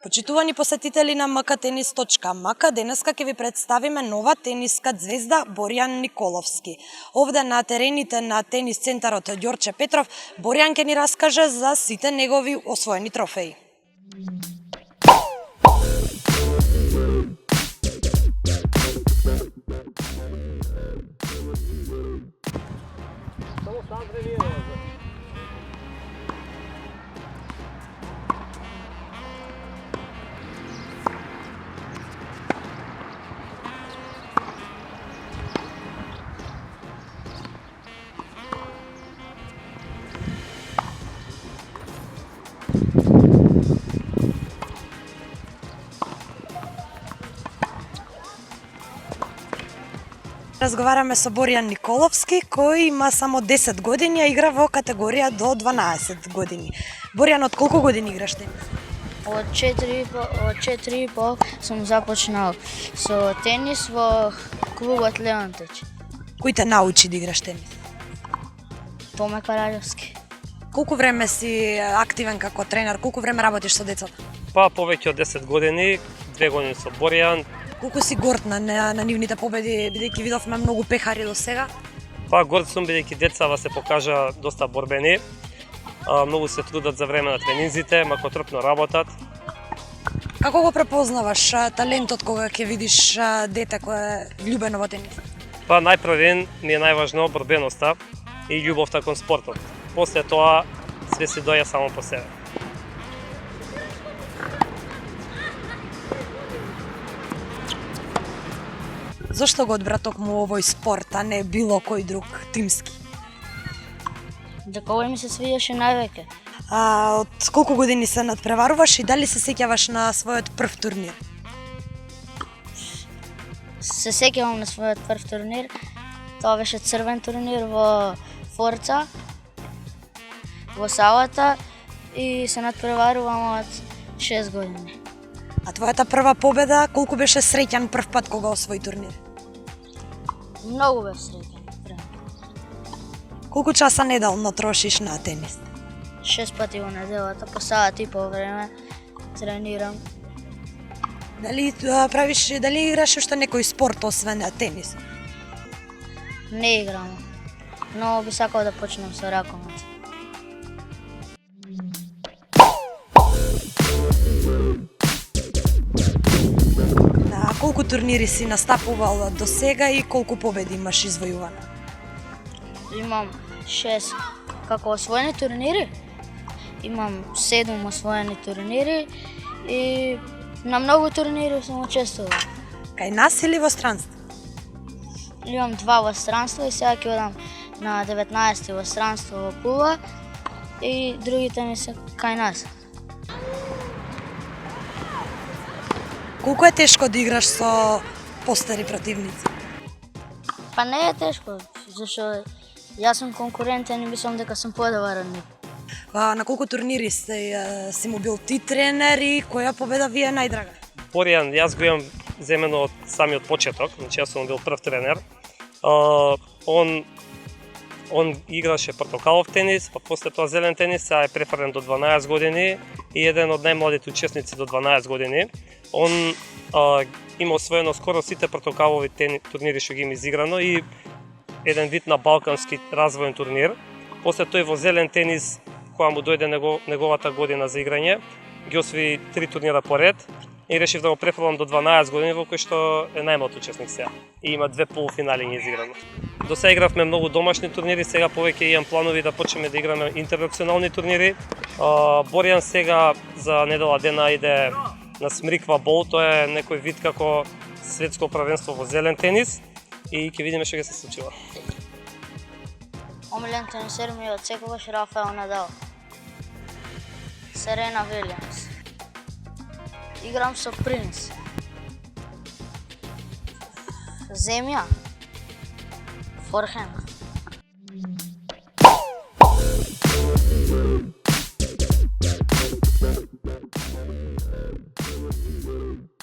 Почитувани посетители на mktenis.mk, денеска ќе ви представиме нова тениска звезда Боријан Николовски. Овде на терените на тенис центарот Ѓорче Петров, Боријан ќе ни раскаже за сите негови освоени трофеи. Разговараме со Боријан Николовски, кој има само 10 години, а игра во категорија до 12 години. Боријан, од колку години играш тенис? Од 4,5 сум започнал со тенис во клубот Леонтич. Кој те научи да играш тенис? Томе Караљовски. Колку време си активен како тренер, колку време работиш со децата? Па повеќе од 10 години, 2 години со Боријан. Колку си горд на нивните победи, бидејќи видовме многу пехари до сега? Па горд сум бидејќи децава се покажа доста борбени. Многу се трудат за време на тренинзите, макотрпно работат. Како го препознаваш талентот кога ќе видиш дете кое е влюбено во тенис? Па најпрвен ми е најважно борбеноста и љубовта кон спортот. После тоа све се доаѓа само по себе. Зошто го одбра токму овој спорт, а не било кој друг тимски? Дека овој ми се свиѓаше највеќе. Од колку години се надпреваруваш и дали се сеќаваш на својот прв турнир? Се сеќавам на својот прв турнир. Тоа беше црвен турнир во Форца, во салата и се надпреварувам од 6 години. А твојата прва победа, колку беше среќан прв пат кога освои турнир? Многу бев среќен. Колку часа неделно трошиш на тенис? 6 пати во неделата, по саат и по време тренирам. Дали играш уште некој спорт освен тенис? Не играм, но би сакал да почнем со ракомет. На колку турнири си настапувал до сега и колку победи имаш извојувано? Имам 6 како освоени турнири. Имам 7 освоени турнири и на многу турнири сум учествувал. Кај нас или во странство? Имам 2 во странство и сега ќе одам на 19 во странство во Пула и другите ми се кај нас. Колку е тешко да играш со постари противници? Па не е тешко, зашто јас сум конкурентен и мислам дека сум подобар од нив. На колку турнири си му бил ти тренер и која победа ви е најдрага? Боријан, јас го имам земено од самиот почеток, значи јас сум бил прв тренер. Он играше портокалов тенис, па после тоа зелен тенис, сега е префрлен до 12 години и еден од најмладите учесници до 12 години. Он има освоено скоро сите портокалови турнири што ги има изиграно и еден вид на балкански развоен турнир. После тој во зелен тенис, кога му дојде неговата година за играње, ги освои 3 турнира поред и решив да го префрлам до 12 години, во кој што е најмлад учесник сега. И има 2 полуфинали ги изиграно. До сега игравме многу домашни турнири, сега повеќе имам планови да почнеме да играме интернационални турнири. Боријан сега за недела дена иде на Смриква Бол, тоа е некој вид како светско правенство во зелен тенис и ќе видиме што ќе се случува. Омилен тенисер ми е од секогаш Рафаел Надал. Серена Вилијамс. Играм со Принц. Земја. Форхенд.